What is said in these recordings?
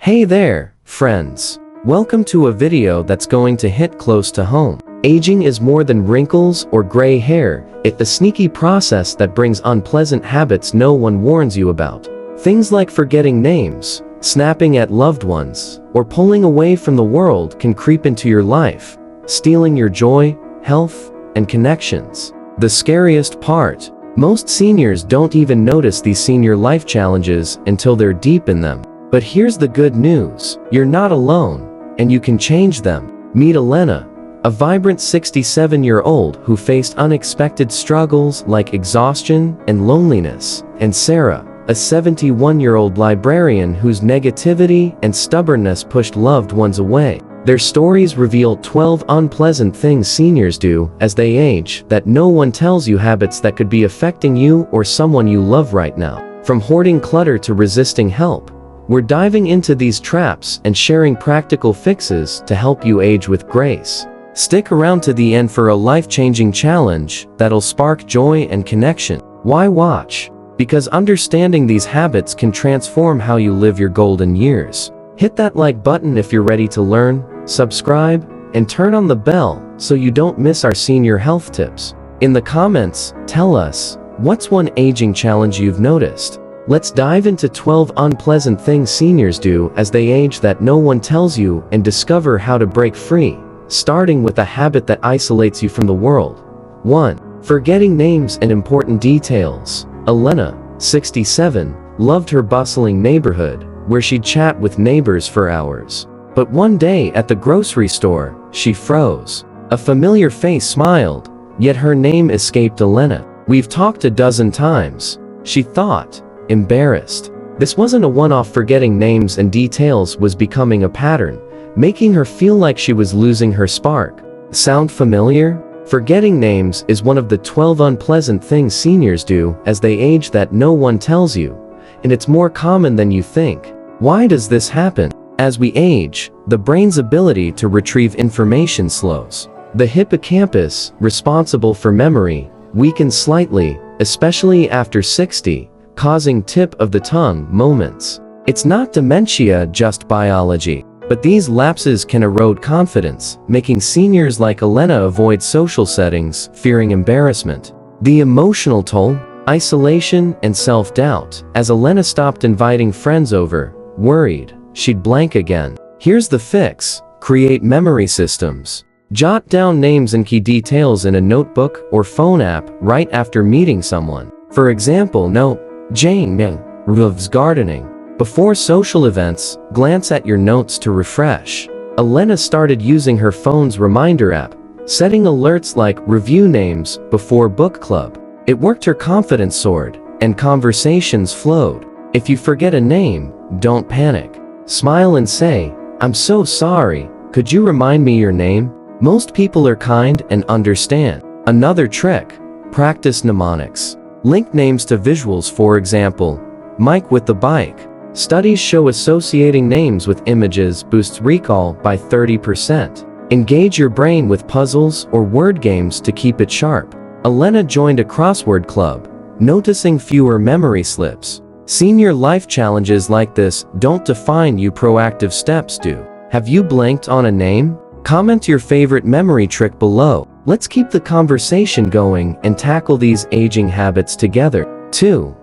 Hey there, friends. Welcome to a video that's going to hit close to home. Aging is more than wrinkles or gray hair, it's a sneaky process that brings unpleasant habits no one warns you about. Things like forgetting names, snapping at loved ones, or pulling away from the world can creep into your life, stealing your joy, health, and connections. The scariest part, most seniors don't even notice these senior life challenges until they're deep in them. But here's the good news, you're not alone, and you can change them. Meet Elena, a vibrant 67-year-old who faced unexpected struggles like exhaustion and loneliness, and Sarah, a 71-year-old librarian whose negativity and stubbornness pushed loved ones away. Their stories reveal 12 unpleasant things seniors do as they age that no one tells you, habits that could be affecting you or someone you love right now. From hoarding clutter to resisting help, we're diving into these traps and sharing practical fixes to help you age with grace. Stick around to the end for a life-changing challenge that'll spark joy and connection. Why watch? Because understanding these habits can transform how you live your golden years. Hit that like button if you're ready to learn, subscribe, and turn on the bell so you don't miss our senior health tips. In the comments, tell us, what's one aging challenge you've noticed? Let's dive into 12 unpleasant things seniors do as they age that no one tells you and discover how to break free, starting with a habit that isolates you from the world. 1. Forgetting names and important details. Elena, 67, loved her bustling neighborhood, where she'd chat with neighbors for hours. But one day at the grocery store, she froze. A familiar face smiled, yet her name escaped Elena. "We've talked a dozen times," she thought, embarrassed. This wasn't a one-off. Forgetting names and details was becoming a pattern, making her feel like she was losing her spark. Sound familiar? Forgetting names is one of the 12 unpleasant things seniors do as they age that no one tells you, and it's more common than you think. Why does this happen? As we age, the brain's ability to retrieve information slows. The hippocampus, responsible for memory, weakens slightly, especially after 60, causing tip-of-the-tongue moments. It's not dementia, just biology. But these lapses can erode confidence, making seniors like Elena avoid social settings, fearing embarrassment. The emotional toll, isolation and self-doubt. As Elena stopped inviting friends over, worried she'd blank again. Here's the fix: create memory systems. Jot down names and key details in a notebook or phone app right after meeting someone. For example, note, Jane loves gardening. Before social events, glance at your notes to refresh. Elena started using her phone's reminder app, setting alerts like review names before book club. It worked. Her confidence soared, and conversations flowed. If you forget a name, don't panic. Smile and say, "I'm so sorry, could you remind me your name?" Most people are kind and understand. Another trick, practice mnemonics. Link names to visuals. For example, Mike with the bike. Studies show associating names with images boosts recall by 30%. Engage your brain with puzzles or word games to keep it sharp. Elena joined a crossword club, noticing fewer memory slips. Senior life challenges like this don't define you, proactive steps do. Have you blanked on a name? Comment your favorite memory trick below. Let's keep the conversation going and tackle these aging habits together. 2.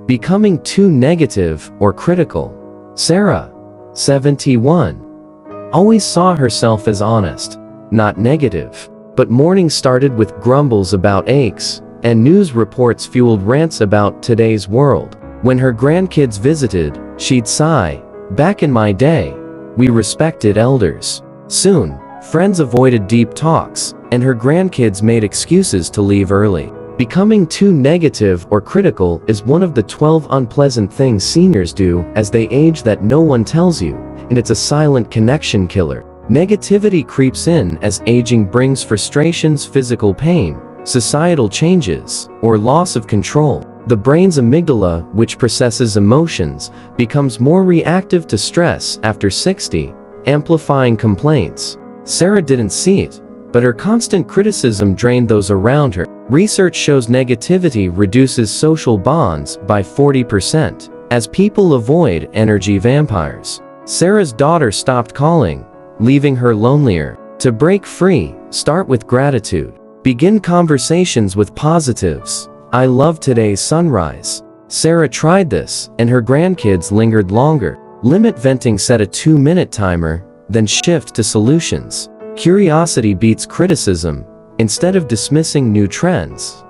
Becoming too negative or critical. Sarah, 71, always saw herself as honest, not negative. But mornings started with grumbles about aches, and news reports fueled rants about today's world. When her grandkids visited, she'd sigh, "Back in my day, we respected elders." Soon, friends avoided deep talks, and her grandkids made excuses to leave early. Becoming too negative or critical is one of the 12 unpleasant things seniors do as they age that no one tells you, and it's a silent connection killer. Negativity creeps in as aging brings frustrations, physical pain, societal changes, or loss of control. The brain's amygdala, which processes emotions, becomes more reactive to stress after 60, amplifying complaints. Sarah didn't see it, but her constant criticism drained those around her. Research shows negativity reduces social bonds by 40%, as people avoid energy vampires. Sarah's daughter stopped calling, leaving her lonelier. To break free, start with gratitude. Begin conversations with positives. I love today's sunrise. Sarah tried this, and her grandkids lingered longer. Limit venting, set a 2-minute timer, then shift to solutions. Curiosity beats criticism. Instead of dismissing new trends,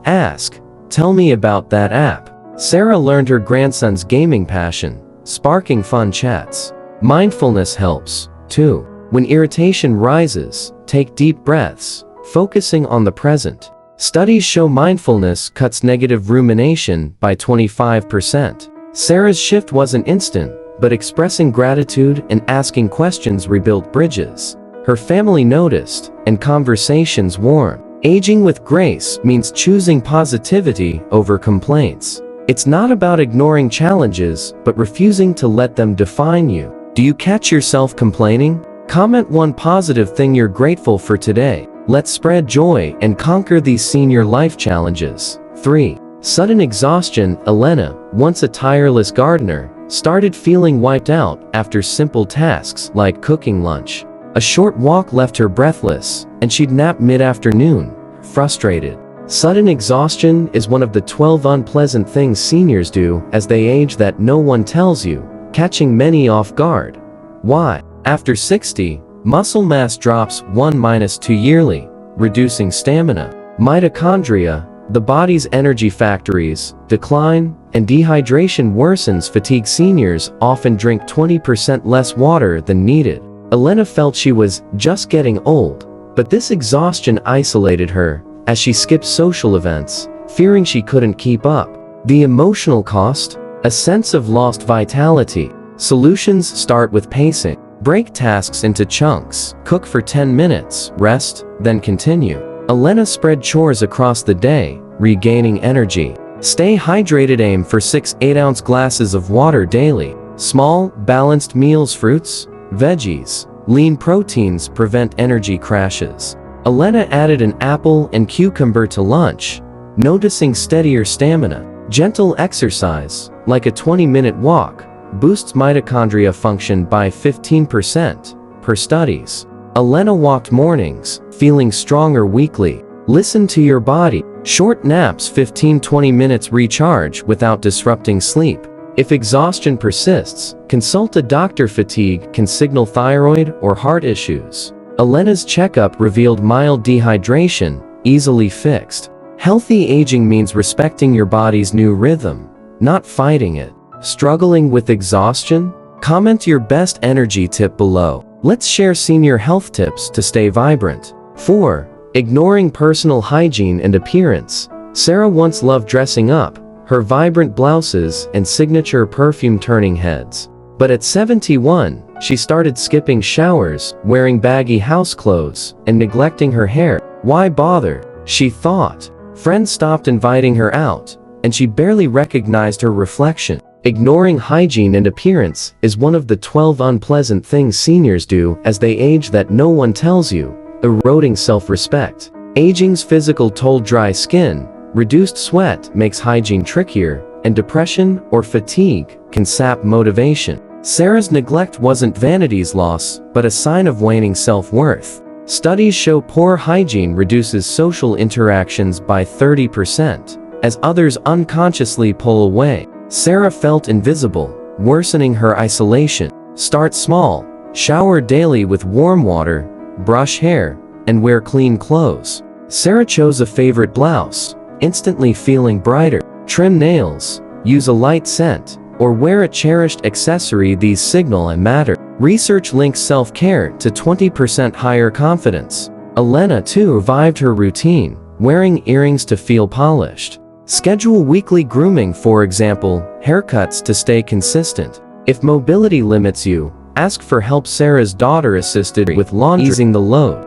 ask, tell me about that app. Sarah learned her grandson's gaming passion, sparking fun chats. Mindfulness helps, too. When irritation rises, take deep breaths, focusing on the present. Studies show mindfulness cuts negative rumination by 25%. Sarah's shift wasn't instant, but expressing gratitude and asking questions rebuilt bridges. Her family noticed, and conversations warmed. Aging with grace means choosing positivity over complaints. It's not about ignoring challenges, but refusing to let them define you. Do you catch yourself complaining? Comment one positive thing you're grateful for today. Let's spread joy and conquer these senior life challenges. 3. Sudden exhaustion. Elena, once a tireless gardener, started feeling wiped out after simple tasks like cooking lunch. A short walk left her breathless, and she'd nap mid-afternoon, frustrated. Sudden exhaustion is one of the 12 unpleasant things seniors do as they age that no one tells you, catching many off guard. Why? After 60, muscle mass drops 1-2 yearly, reducing stamina. Mitochondria, the body's energy factories, decline, and dehydration worsens fatigue. Seniors often drink 20% less water than needed. Elena felt she was just getting old, but this exhaustion isolated her as she skipped social events, fearing she couldn't keep up. The emotional cost? A sense of lost vitality. Solutions start with pacing. Break tasks into chunks. Cook for 10 minutes, rest, then continue. Elena spread chores across the day, regaining energy. Stay hydrated. Aim for 6 8-ounce glasses of water daily. Small, balanced meals, fruits, veggies, lean proteins prevent energy crashes. Elena added an apple and cucumber to lunch, noticing steadier stamina. Gentle exercise, like a 20-minute walk, boosts mitochondria function by 15%, per studies. Elena walked mornings, feeling stronger weekly. Listen to your body. Short naps, 15-20 minutes, recharge without disrupting sleep. If exhaustion persists, consult a doctor. Fatigue can signal thyroid or heart issues. Elena's checkup revealed mild dehydration, easily fixed. Healthy aging means respecting your body's new rhythm, not fighting it. Struggling with exhaustion? Comment your best energy tip below. Let's share senior health tips to stay vibrant. 4. Ignoring personal hygiene and appearance. Sarah once loved dressing up, her vibrant blouses and signature perfume turning heads. But at 71, she started skipping showers, wearing baggy house clothes, and neglecting her hair. Why bother? She thought. Friends stopped inviting her out, and she barely recognized her reflection. Ignoring hygiene and appearance is one of the 12 unpleasant things seniors do as they age that no one tells you, eroding self-respect. Aging's physical toll: dry skin, reduced sweat makes hygiene trickier, and depression or fatigue can sap motivation. Sarah's neglect wasn't vanity's loss, but a sign of waning self-worth. Studies show poor hygiene reduces social interactions by 30%, as others unconsciously pull away. Sarah felt invisible, worsening her isolation. Start small. Shower daily with warm water, brush hair, and wear clean clothes. Sarah chose a favorite blouse, instantly feeling brighter. Trim nails, use a light scent, or wear a cherished accessory. These signal and matter. Research links self-care to 20% higher confidence. Elena too revived her routine, wearing earrings to feel polished. Schedule weekly grooming, for example, haircuts, to stay consistent. If mobility limits you, ask for help. Sarah's daughter assisted with laundry, easing the load.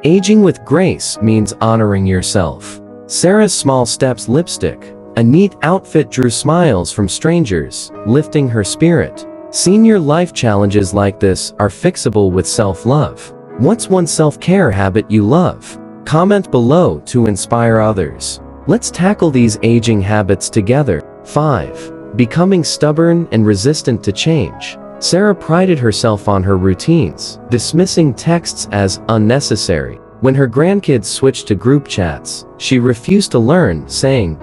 Aging with grace means honoring yourself. Sarah's small steps: lipstick, a neat outfit, drew smiles from strangers, lifting her spirit. Senior life challenges like this are fixable with self-love. What's one self-care habit you love? Comment below to inspire others. Let's tackle these aging habits together. 5. Becoming stubborn and resistant to change. Sarah prided herself on her routines, dismissing texts as unnecessary. When her grandkids switched to group chats, she refused to learn, saying,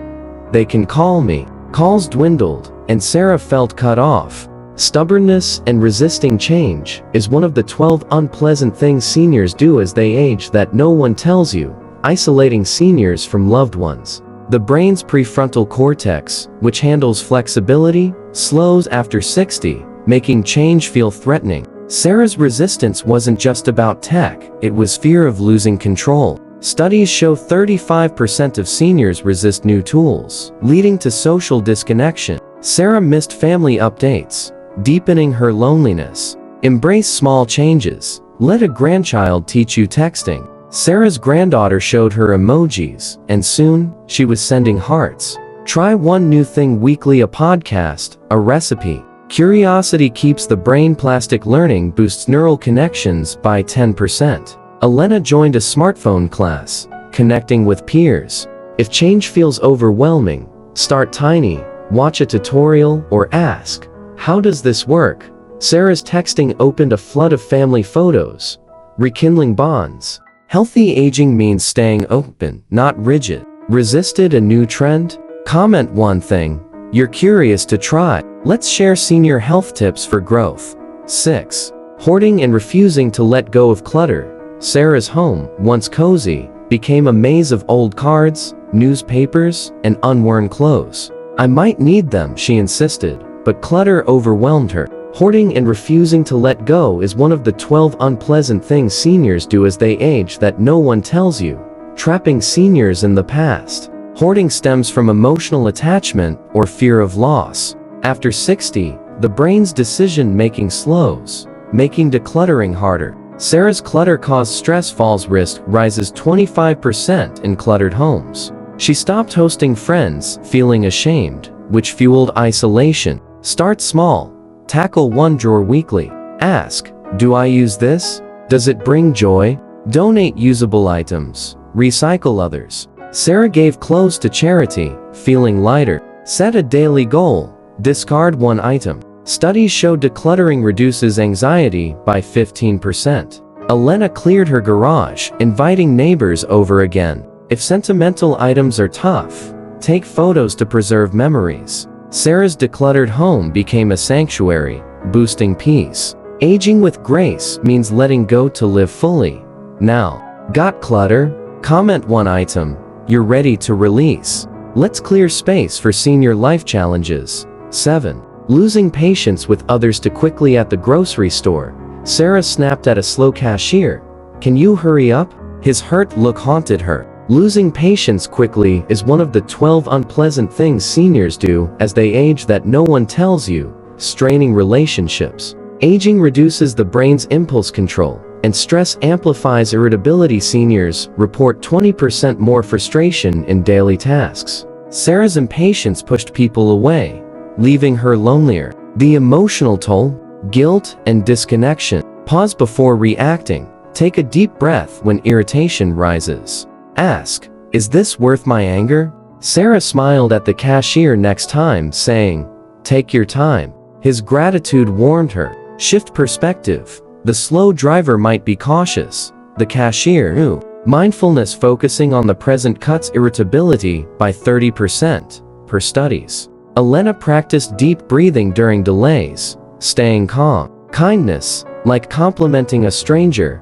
"They can call me." Calls dwindled, and Sarah felt cut off. Stubbornness and resisting change is one of the 12 unpleasant things seniors do as they age that no one tells you, isolating seniors from loved ones. The brain's prefrontal cortex, which handles flexibility, slows after 60, making change feel threatening. Sarah's resistance wasn't just about tech, it was fear of losing control. Studies show 35% of seniors resist new tools, leading to social disconnection. Sarah missed family updates, deepening her loneliness. Embrace small changes. Let a grandchild teach you texting. Sarah's granddaughter showed her emojis, and soon, she was sending hearts. Try one new thing weekly: a podcast, a recipe. Curiosity keeps the brain. Plastic learning boosts neural connections by 10%. Elena joined a smartphone class, connecting with peers. If change feels overwhelming, start tiny, watch a tutorial, or ask, "How does this work?" Sarah's texting opened a flood of family photos, rekindling bonds. Healthy aging means staying open, not rigid. Resisted a new trend? Comment one thing you're curious to try. Let's share senior health tips for growth. 6. Hoarding and refusing to let go of clutter. Sarah's home, once cozy, became a maze of old cards, newspapers, and unworn clothes. "I might need them," she insisted, but clutter overwhelmed her. Hoarding and refusing to let go is one of the 12 unpleasant things seniors do as they age that no one tells you, trapping seniors in the past. Hoarding stems from emotional attachment or fear of loss. After 60, the brain's decision-making slows, making decluttering harder. Sarah's clutter-caused stress falls risk rises 25% in cluttered homes. She stopped hosting friends, feeling ashamed, which fueled isolation. Start small. Tackle one drawer weekly. Ask, "Do I use this? Does it bring joy?" Donate usable items. Recycle others. Sarah gave clothes to charity, feeling lighter. Set a daily goal. Discard one item. Studies show decluttering reduces anxiety by 15%. Elena cleared her garage, inviting neighbors over again. If sentimental items are tough, take photos to preserve memories. Sarah's decluttered home became a sanctuary, boosting peace. Aging with grace means letting go to live fully. Now, got clutter? Comment one item you're ready to release. Let's clear space for senior life challenges. 7. Losing patience with others too quickly at the grocery store. Sarah snapped at a slow cashier. "Can you hurry up?" His hurt look haunted her. Losing patience quickly is one of the 12 unpleasant things seniors do as they age that no one tells you, straining relationships. Aging reduces the brain's impulse control, and stress amplifies irritability. Seniors report 20% more frustration in daily tasks. Sarah's impatience pushed people away, leaving her lonelier. The emotional toll, guilt, and disconnection. Pause before reacting. Take a deep breath when irritation rises. Ask, "Is this worth my anger?" Sarah smiled at the cashier next time, saying, "Take your time." His gratitude warmed her. Shift perspective. The slow driver might be cautious. The cashier knew. Mindfulness focusing on the present cuts irritability by 30%, per studies. Elena practiced deep breathing during delays, staying calm. Kindness, like complimenting a stranger,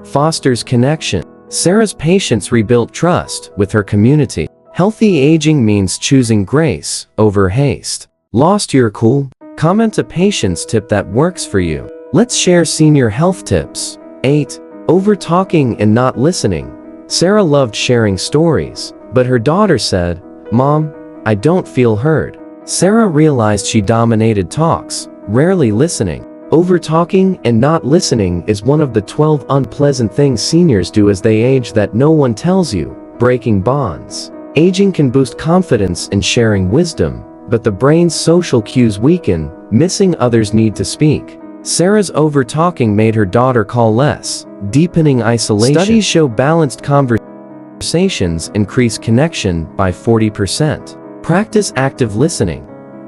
fosters connection. Sarah's patience rebuilt trust with her community. Healthy aging means choosing grace over haste. Lost your cool? Comment a patience tip that works for you. Let's share senior health tips. 8. Over-talking and not listening. Sarah loved sharing stories, but her daughter said, "Mom, I don't feel heard." Sarah realized she dominated talks, rarely listening. Over-talking and not listening is one of the 12 unpleasant things seniors do as they age that no one tells you, breaking bonds. Aging can boost confidence in sharing wisdom, but the brain's social cues weaken, missing others' need to speak. Sarah's over-talking made her daughter call less, deepening isolation. Studies show balanced conversations increase connection by 40%. Practice active listening.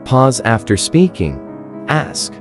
Pause after speaking. Ask,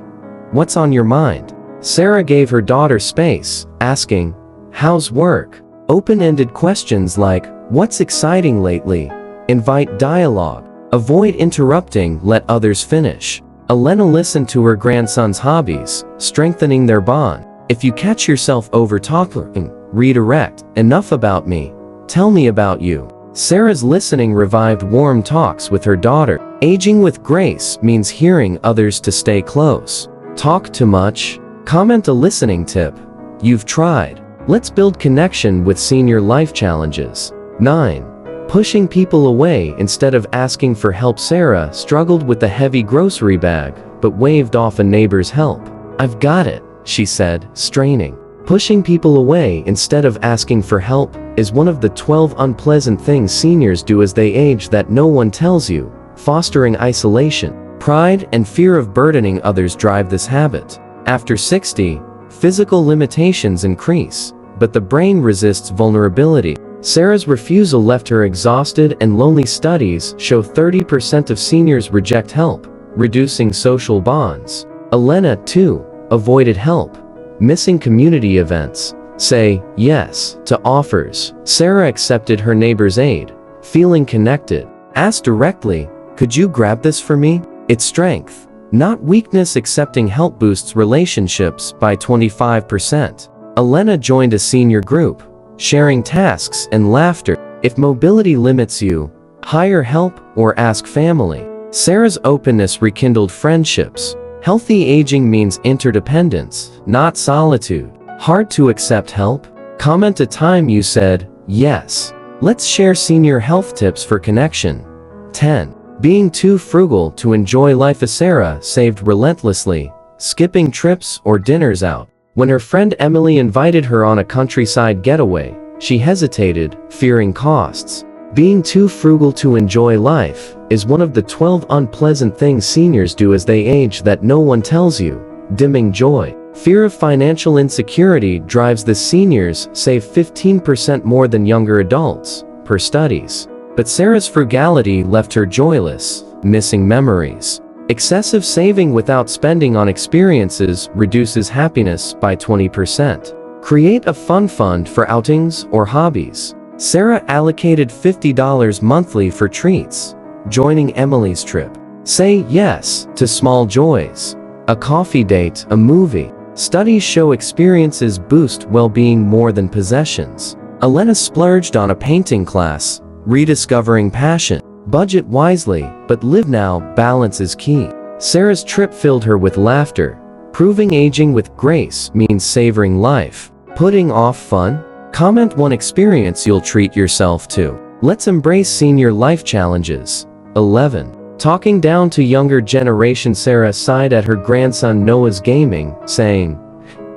What's on your mind? Sarah gave her daughter space, asking, how's work? Open-ended questions like, what's exciting lately? Invite dialogue. Avoid interrupting, let others finish. Elena listened to her grandson's hobbies, strengthening their bond. If you catch yourself over-talking, redirect. Enough about me. Tell me about you. Sarah's listening revived warm talks with her daughter. Aging with grace means hearing others to stay close. Talk too much? Comment a listening tip. You've tried. Let's build connection with senior life challenges. 9. Pushing people away instead of asking for help. Sarah struggled with a heavy grocery bag, but waved off a neighbor's help. I've got it, she said, straining. Pushing people away instead of asking for help is one of the 12 unpleasant things seniors do as they age that no one tells you, fostering isolation. Pride and fear of burdening others drive this habit. After 60, physical limitations increase, but the brain resists vulnerability. Sarah's refusal left her exhausted and lonely. Studies show 30% of seniors reject help, reducing social bonds. Elena, too, avoided help, missing community events. Say yes to offers. Sarah accepted her neighbor's aid, feeling connected. Asked directly, could you grab this for me? It's strength, not weakness. Accepting help boosts relationships by 25%. Elena joined a senior group, sharing tasks and laughter. If mobility limits you, hire help or ask family. Sarah's openness rekindled friendships. Healthy aging means interdependence, not solitude. Hard to accept help? Comment a time you said, yes. Let's share senior health tips for connection. 10. Being too frugal to enjoy life. Sarah saved relentlessly, skipping trips or dinners out. When her friend Emily invited her on a countryside getaway, she hesitated, fearing costs. Being too frugal to enjoy life is one of the 12 unpleasant things seniors do as they age that no one tells you. Dimming joy. Fear of financial insecurity drives the seniors save 15% more than younger adults, per studies. But Sarah's frugality left her joyless, missing memories. Excessive saving without spending on experiences reduces happiness by 20%. Create a fun fund for outings or hobbies. Sarah allocated $50 monthly for treats, joining Emily's trip. Say yes to small joys. A coffee date, a movie. Studies show experiences boost well-being more than possessions. Elena splurged on a painting class, rediscovering passion. Budget wisely, but live now. Balance is key. Sarah's trip filled her with laughter, proving aging with grace means savoring life. Putting off fun? Comment one experience you'll treat yourself to. Let's embrace senior life challenges. 11. Talking down to younger generation. Sarah sighed at her grandson Noah's gaming, saying,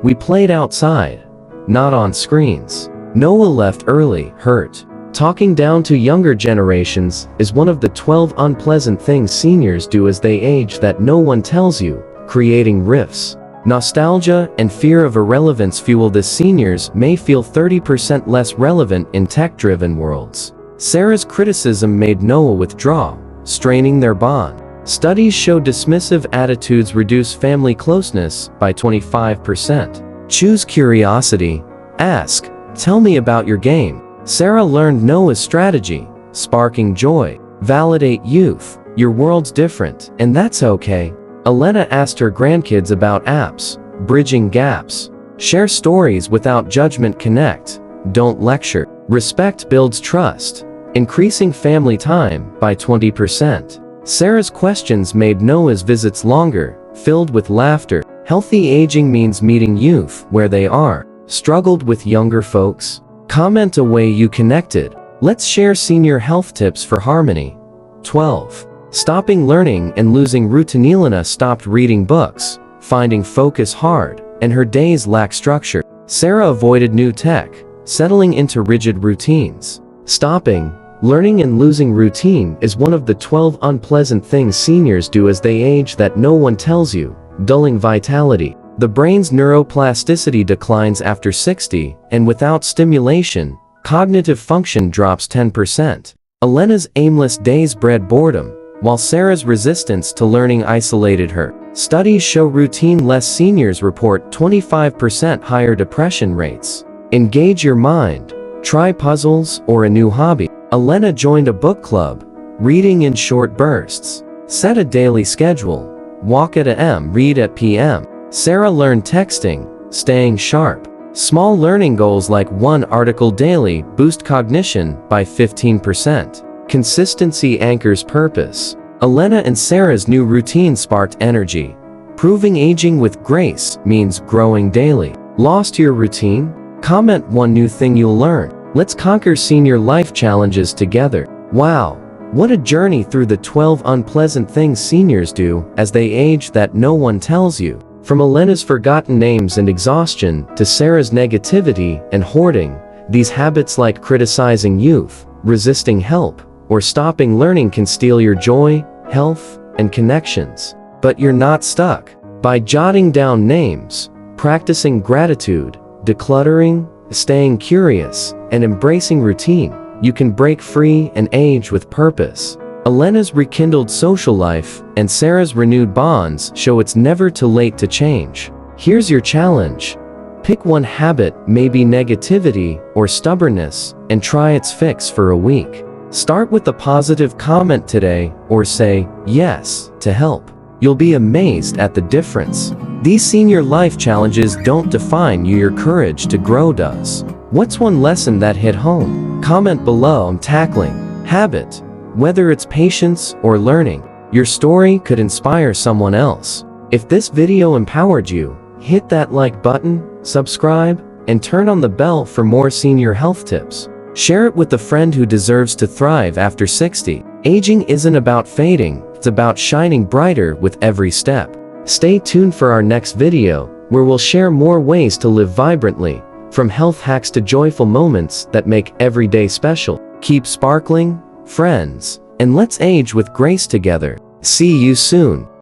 we played outside, not on screens. Noah left early, hurt. Talking down to younger generations is one of the 12 unpleasant things seniors do as they age that no one tells you, creating rifts. Nostalgia and fear of irrelevance fuel this. Seniors may feel 30% less relevant in tech-driven worlds. Sarah's criticism made Noah withdraw, straining their bond. Studies show dismissive attitudes reduce family closeness by 25%. Choose curiosity. Ask, tell me about your game. Sarah learned Noah's strategy, sparking joy. Validate youth. Your world's different, and that's okay. Elena asked her grandkids about apps, bridging gaps. Share stories without judgment. Connect, don't lecture. Respect builds trust, increasing family time by 20%. Sarah's questions made Noah's visits longer, filled with laughter. Healthy aging means meeting youth where they are. Struggled with younger folks? Comment a way you connected. Let's share senior health tips for harmony. 12. Stopping learning and losing routine. Elena stopped reading books, finding focus hard, and her days lack structure. Sarah avoided new tech, settling into rigid routines. Stopping learning and losing routine is one of the 12 unpleasant things seniors do as they age that no one tells you. Dulling vitality. The brain's neuroplasticity declines after 60, and without stimulation, cognitive function drops 10%. Elena's aimless days bred boredom, while Sarah's resistance to learning isolated her. Studies show routine-less seniors report 25% higher depression rates. Engage your mind. Try puzzles or a new hobby. Elena joined a book club, reading in short bursts. Set a daily schedule. Walk at a.m., read at p.m. Sarah learned texting, staying sharp. Small learning goals like 1 article daily boost cognition by 15%. Consistency anchors purpose. Elena and Sarah's new routine sparked energy. Proving aging with grace means growing daily. Lost your routine? Comment one new thing you'll learn. Let's conquer senior life challenges together. Wow, what a journey through the 12 unpleasant things seniors do as they age that no one tells you. From Elena's forgotten names and exhaustion to Sarah's negativity and hoarding, these habits like criticizing youth, resisting help, or stopping learning can steal your joy, health, and connections. But you're not stuck. By jotting down names, practicing gratitude, decluttering, staying curious, and embracing routine, you can break free and age with purpose. Elena's rekindled social life and Sarah's renewed bonds show it's never too late to change. Here's your challenge. Pick one habit, maybe negativity or stubbornness, and try its fix for a week. Start with a positive comment today or say yes to help. You'll be amazed at the difference. These senior life challenges don't define you, your courage to grow does. What's one lesson that hit home? Comment below. I'm tackling habit. Whether it's patience or learning, your story could inspire someone else. If this video empowered you, hit that like button, subscribe, and turn on the bell for more senior health tips. Share it with a friend who deserves to thrive after 60. Aging isn't about fading, it's about shining brighter with every step. Stay tuned for our next video, where we'll share more ways to live vibrantly, from health hacks to joyful moments that make every day special. Keep sparkling, friends, and let's age with grace together. See you soon.